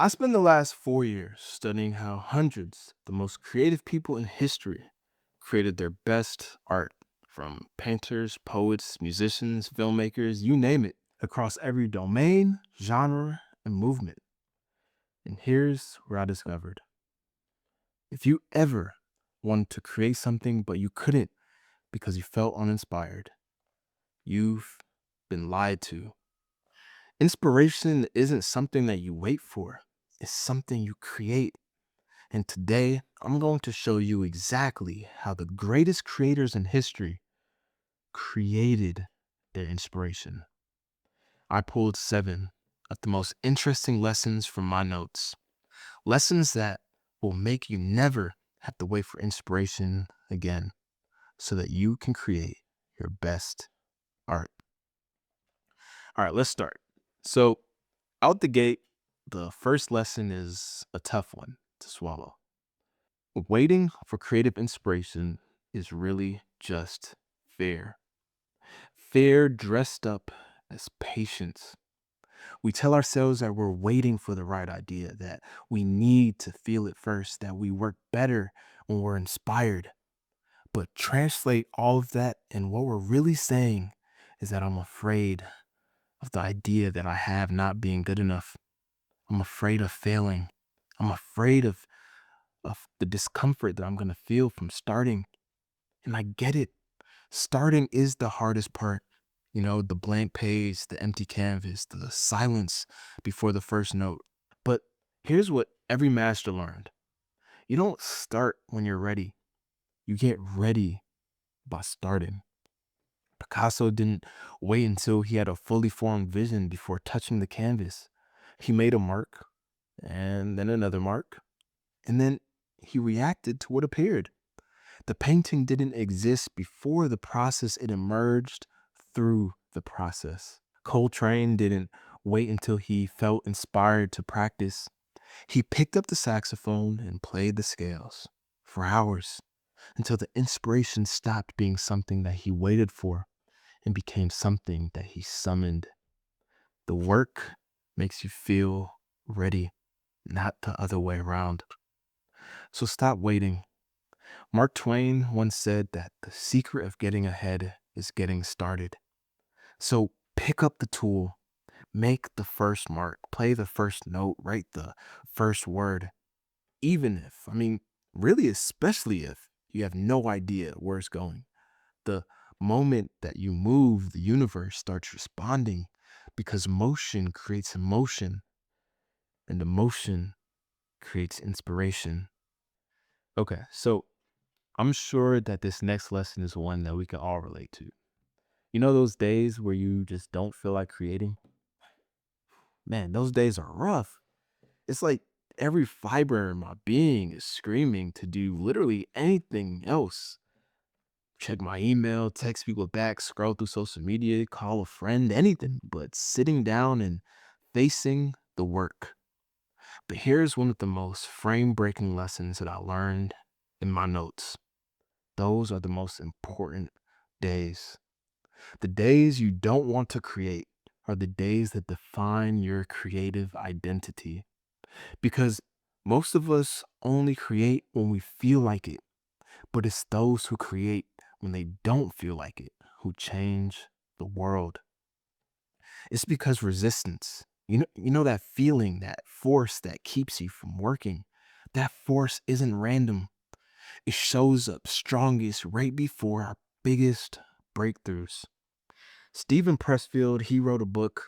I spent the last 4 years studying how hundreds of the most creative people in history created their best art, from painters, poets, musicians, filmmakers, you name it, across every domain, genre, and movement. And here's where I discovered if you ever wanted to create something but you couldn't because you felt uninspired, you've been lied to. Inspiration isn't something that you wait for, it's something you create. And today, I'm going to show you exactly how the greatest creators in history created their inspiration. I pulled 7 of the most interesting lessons from my notes, lessons that will make you never have to wait for inspiration again so that you can create your best art. All right, let's start. So, out the gate, the first lesson is a tough one to swallow. Waiting for creative inspiration is really just fear. Fear dressed up as patience. We tell ourselves that we're waiting for the right idea, that we need to feel it first, that we work better when we're inspired. But translate all of that, and what we're really saying is that I'm afraid of the idea that I have not being good enough. I'm afraid of failing. I'm afraid of the discomfort that I'm going to feel from starting. And I get it. Starting is the hardest part. You know, the blank page, the empty canvas, the silence before the first note. But here's what every master learned: you don't start when you're ready, you get ready by starting. Picasso didn't wait until he had a fully formed vision before touching the canvas. He made a mark, and then another mark, and then he reacted to what appeared. The painting didn't exist before the process, it emerged through the process. Coltrane didn't wait until he felt inspired to practice. He picked up the saxophone and played the scales for hours until the inspiration stopped being something that he waited for and became something that he summoned. The work makes you feel ready, not the other way around. So stop waiting. Mark Twain once said that the secret of getting ahead is getting started. So pick up the tool, make the first mark, play the first note, write the first word, even if, really, especially if you have no idea where it's going. The moment that you move, the universe starts responding because motion creates emotion and emotion creates inspiration. Okay, so I'm sure that this next lesson is one that we can all relate to. You know those days where you just don't feel like creating? Man, those days are rough. It's like every fiber in my being is screaming to do literally anything else. Check my email, text people back, scroll through social media, call a friend, anything but sitting down and facing the work. But here's one of the most frame breaking lessons that I learned in my notes. Those are the most important days. The days you don't want to create are the days that define your creative identity. Because most of us only create when we feel like it, but it's those who create when they don't feel like it who change the world. It's because resistance, you know that feeling, that force that keeps you from working. That force isn't random. It shows up strongest right before our biggest breakthroughs. Stephen Pressfield, he wrote a book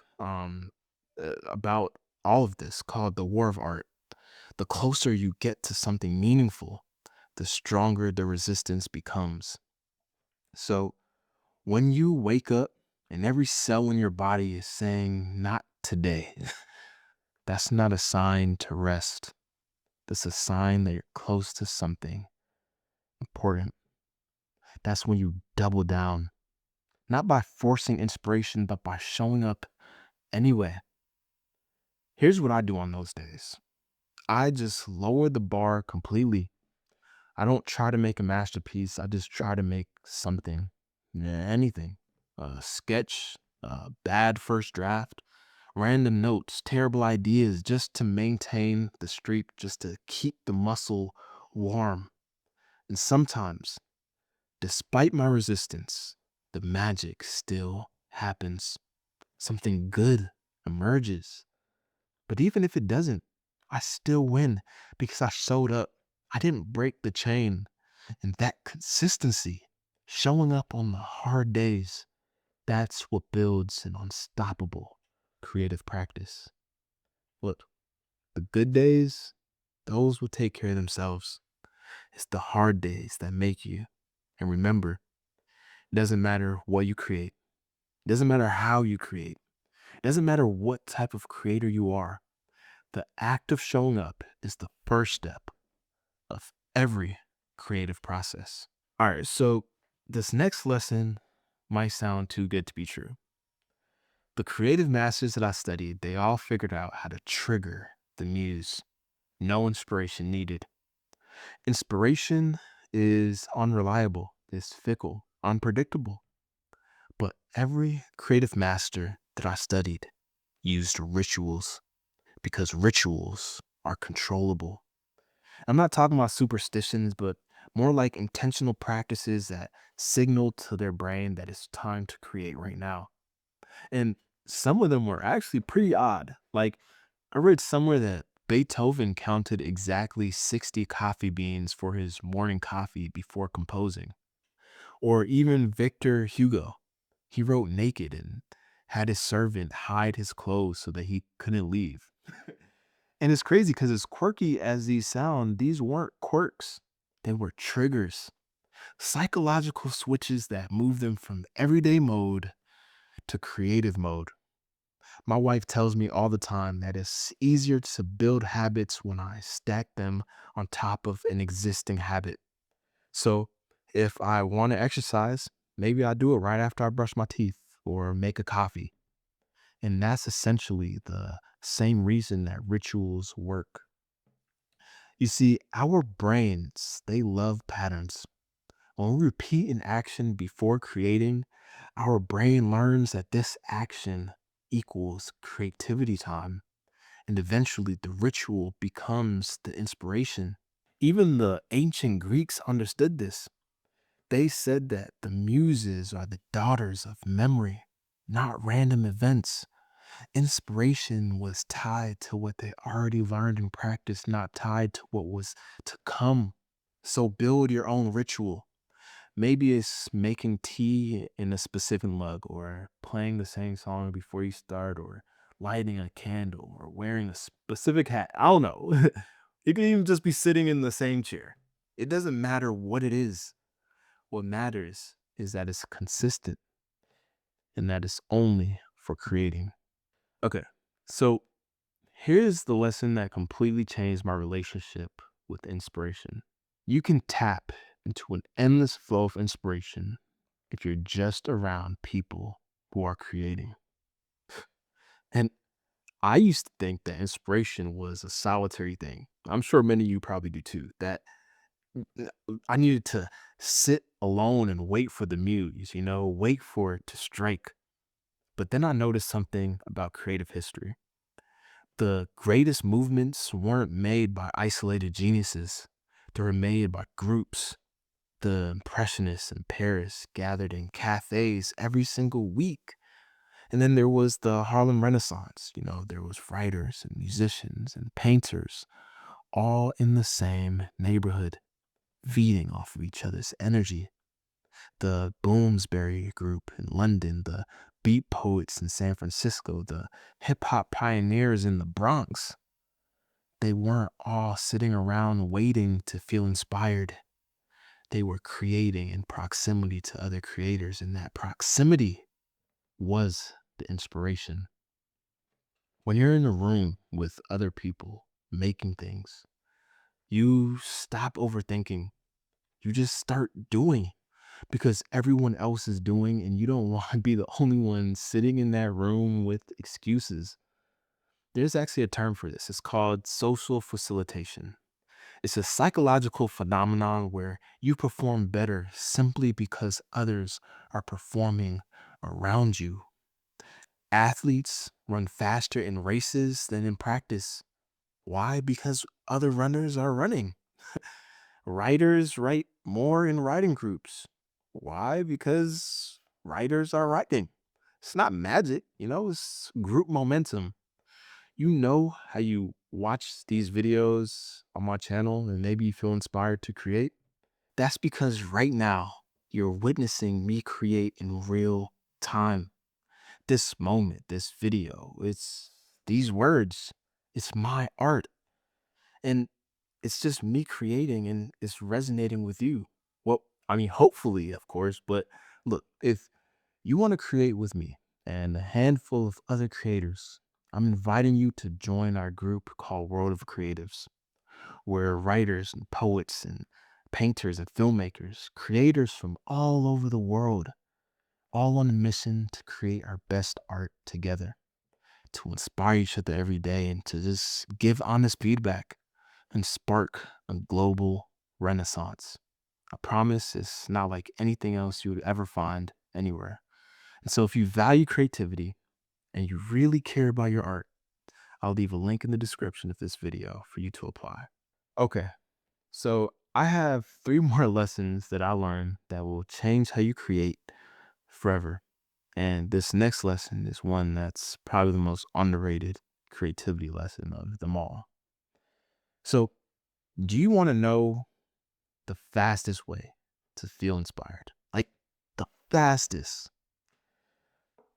about all of this called The War of Art. The closer you get to something meaningful, the stronger the resistance becomes. So when you wake up and every cell in your body is saying, not today, that's not a sign to rest. That's a sign that you're close to something important. That's when you double down, not by forcing inspiration, but by showing up anyway. Here's what I do on those days: I just lower the bar completely. I don't try to make a masterpiece. I just try to make something, anything, a sketch, a bad first draft, random notes, terrible ideas just to maintain the streak, just to keep the muscle warm. And sometimes, despite my resistance, the magic still happens. Something good emerges. But even if it doesn't, I still win because I showed up. I didn't break the chain. And that consistency, showing up on the hard days, that's what builds an unstoppable creative practice. Look, the good days, those will take care of themselves. It's the hard days that make you. And remember, it doesn't matter what you create. It doesn't matter how you create. It doesn't matter what type of creator you are. The act of showing up is the first step of every creative process. All right, so this next lesson might sound too good to be true. The creative masters that I studied, they all figured out how to trigger the muse. No inspiration needed. Inspiration is unreliable, it's fickle, unpredictable. But every creative master that I studied used rituals because rituals are controllable. I'm not talking about superstitions, but more like intentional practices that signal to their brain that it's time to create right now. And some of them were actually pretty odd. Like, I read somewhere that Beethoven counted exactly 60 coffee beans for his morning coffee before composing. Or even Victor Hugo. He wrote naked and had his servant hide his clothes so that he couldn't leave. And it's crazy because as quirky as these sound, these weren't quirks. They were triggers, psychological switches that move them from everyday mode to creative mode. My wife tells me all the time that it's easier to build habits when I stack them on top of an existing habit. So if I want to exercise, maybe I do it right after I brush my teeth or make a coffee. And that's essentially the same reason that rituals work. You see, our brains, they love patterns. When we repeat an action before creating, our brain learns that this action equals creativity time. And eventually, the ritual becomes the inspiration. Even the ancient Greeks understood this. They said that the muses are the daughters of memory, not random events. Inspiration was tied to what they already learned and practiced, not tied to what was to come. So build your own ritual. Maybe it's making tea in a specific mug, or playing the same song before you start, or lighting a candle, or wearing a specific hat. I don't know. It could even just be sitting in the same chair. It doesn't matter what it is. What matters is that it's consistent and that it's only for creating. Okay, so here's the lesson that completely changed my relationship with inspiration. You can tap into an endless flow of inspiration if you're just around people who are creating. And I used to think that inspiration was a solitary thing. I'm sure many of you probably do too. That I needed to sit alone and wait for the muse, wait for it to strike. But then I noticed something about creative history. The greatest movements weren't made by isolated geniuses, they were made by groups. The Impressionists in Paris gathered in cafes every single week. And then there was the Harlem Renaissance. There was writers and musicians and painters all in the same neighborhood, feeding off of each other's energy. The Bloomsbury group in London, the beat poets in San Francisco, the hip hop pioneers in the Bronx. They weren't all sitting around waiting to feel inspired. They were creating in proximity to other creators, and that proximity was the inspiration. When you're in a room with other people making things, you stop overthinking. You just start doing because everyone else is doing, and you don't want to be the only one sitting in that room with excuses. There's actually a term for this. It's called social facilitation. It's a psychological phenomenon where you perform better simply because others are performing around you. Athletes run faster in races than in practice. Why? Because other runners are running. Writers write more in writing groups. Why? Because writers are writing. It's not magic, it's group momentum. You know how you watch these videos on my channel and maybe you feel inspired to create? That's because right now you're witnessing me create in real time. This moment, this video, it's these words, it's my art. And it's just me creating and it's resonating with you. Well, I mean, hopefully, of course, but look, if you want to create with me and a handful of other creators, I'm inviting you to join our group called World of Creatives, where writers and poets and painters and filmmakers, creators from all over the world, all on a mission to create our best art together, to inspire each other every day and to just give honest feedback and spark a global renaissance. I promise it's not like anything else you would ever find anywhere. And so if you value creativity and you really care about your art, I'll leave a link in the description of this video for you to apply. Okay, so I have 3 more lessons that I learned that will change how you create forever. And this next lesson is one that's probably the most underrated creativity lesson of them all. So, do you want to know the fastest way to feel inspired? Like the fastest.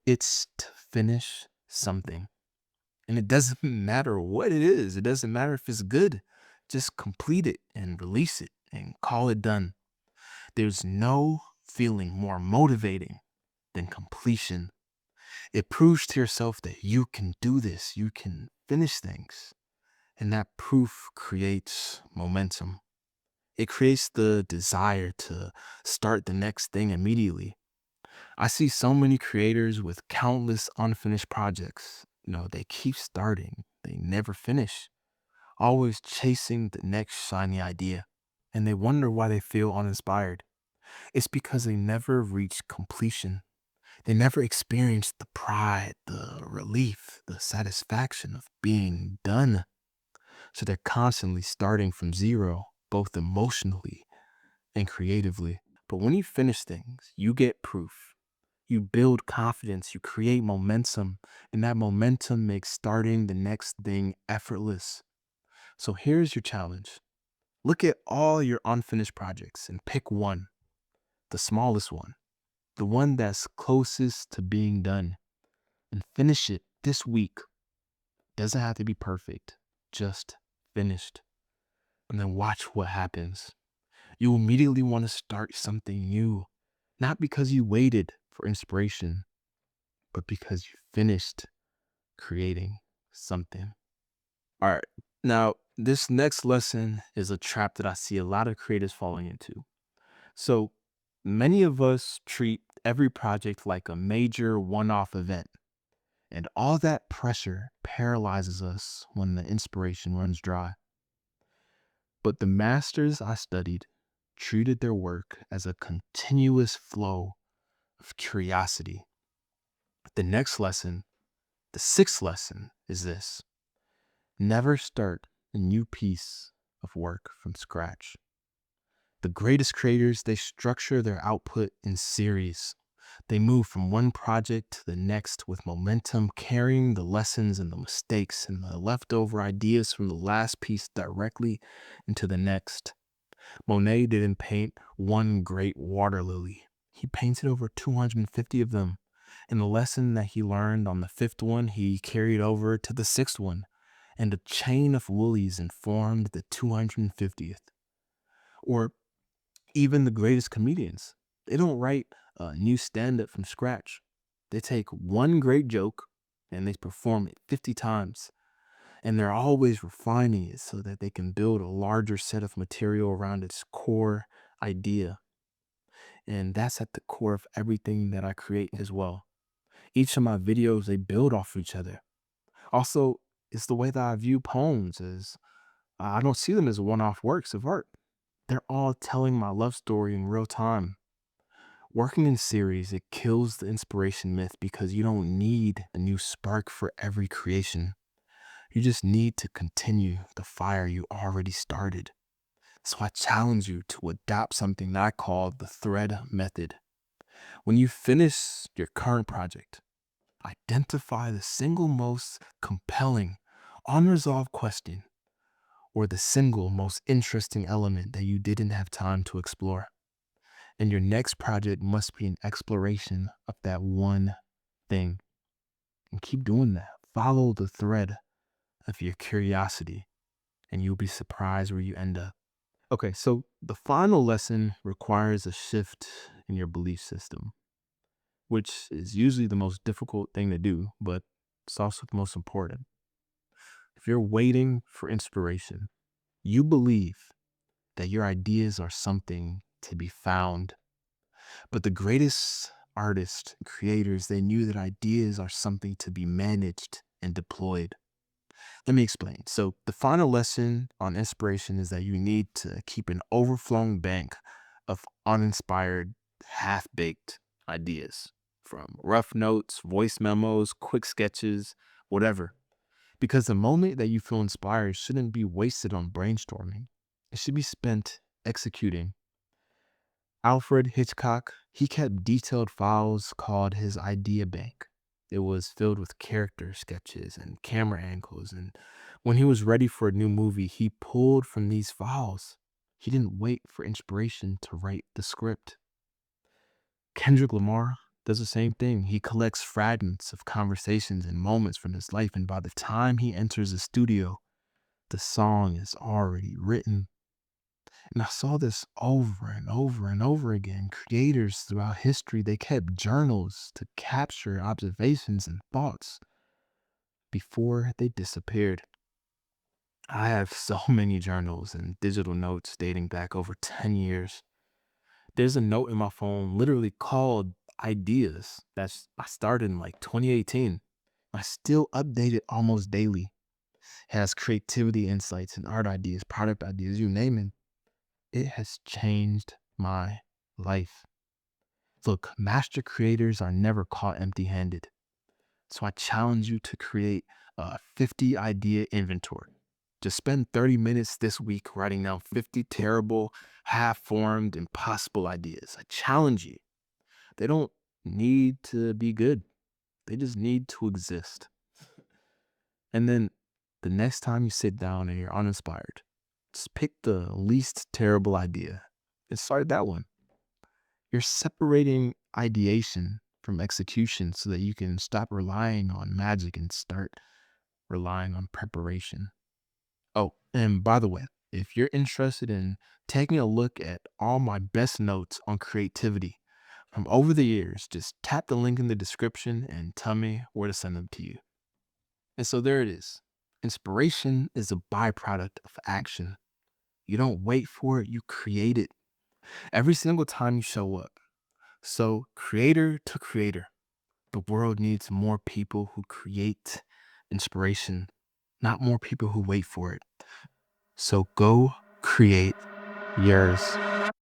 It's to finish something. And it doesn't matter what it is. It doesn't matter if it's good. Just complete it and release it and call it done. There's no feeling more motivating than completion. It proves to yourself that you can do this. You can finish things. And that proof creates momentum. It creates the desire to start the next thing immediately. I see so many creators with countless unfinished projects. They keep starting, they never finish, always chasing the next shiny idea. And they wonder why they feel uninspired. It's because they never reach completion. They never experience the pride, the relief, the satisfaction of being done. So they're constantly starting from zero, both emotionally and creatively. But when you finish things, you get proof. You build confidence, you create momentum, and that momentum makes starting the next thing effortless. So here's your challenge. Look at all your unfinished projects and pick one, the smallest one, the one that's closest to being done, and finish it this week. Doesn't have to be perfect, just finished. And then watch what happens. You immediately want to start something new, not because you waited for inspiration, but because you finished creating something. All right. Now, this next lesson is a trap that I see a lot of creators falling into. So many of us treat every project like a major one off event, and all that pressure paralyzes us when the inspiration runs dry. But the masters I studied treated their work as a continuous flow of curiosity. The next lesson, the sixth lesson, is this: never start a new piece of work from scratch. The greatest creators, they structure their output in series. They move from one project to the next with momentum, carrying the lessons and the mistakes and the leftover ideas from the last piece directly into the next. Monet didn't paint one great water lily. He painted over 250 of them. And the lesson that he learned on the fifth one, he carried over to the sixth one. And a chain of woolies informed the 250th. Or even the greatest comedians, they don't write a new stand-up from scratch. They take one great joke and they perform it 50 times. And they're always refining it so that they can build a larger set of material around its core idea. And that's at the core of everything that I create as well. Each of my videos, they build off each other. Also, it's the way that I view poems as I don't see them as one-off works of art. They're all telling my love story in real time. Working in series, it kills the inspiration myth because you don't need a new spark for every creation. You just need to continue the fire you already started. So I challenge you to adopt something that I call the thread method. When you finish your current project, identify the single most compelling, unresolved question or the single most interesting element that you didn't have time to explore. And your next project must be an exploration of that one thing. And keep doing that. Follow the thread of your curiosity, and you'll be surprised where you end up. Okay, so the final lesson requires a shift in your belief system, which is usually the most difficult thing to do, but it's also the most important. If you're waiting for inspiration, you believe that your ideas are something to be found. But the greatest artists, creators, they knew that ideas are something to be managed and deployed. Let me explain. So, the final lesson on inspiration is that you need to keep an overflowing bank of uninspired, half baked ideas from rough notes, voice memos, quick sketches, whatever. Because the moment that you feel inspired shouldn't be wasted on brainstorming, it should be spent executing. Alfred Hitchcock, he kept detailed files called his idea bank. It was filled with character sketches and camera angles. And when he was ready for a new movie, he pulled from these files. He didn't wait for inspiration to write the script. Kendrick Lamar does the same thing. He collects fragments of conversations and moments from his life. And by the time he enters the studio, the song is already written. And I saw this over and over and over again. Creators throughout history, they kept journals to capture observations and thoughts before they disappeared. I have so many journals and digital notes dating back over 10 years. There's a note in my phone literally called Ideas I started in like 2018. I still update it almost daily. It has creativity insights and art ideas, product ideas, you name it. It has changed my life. Look, master creators are never caught empty handed. So I challenge you to create a 50 idea inventory. Just spend 30 minutes this week writing down 50 terrible, half formed, impossible ideas. I challenge you. They don't need to be good, they just need to exist. And then the next time you sit down and you're uninspired, just pick the least terrible idea and start that one. You're separating ideation from execution so that you can stop relying on magic and start relying on preparation. Oh, and by the way, if you're interested in taking a look at all my best notes on creativity from over the years, just tap the link in the description and tell me where to send them to you. And so there it is. Inspiration is a byproduct of action. You don't wait for it, you create it every single time you show up. So, creator to creator, the world needs more people who create inspiration, not more people who wait for it. So, go create yours.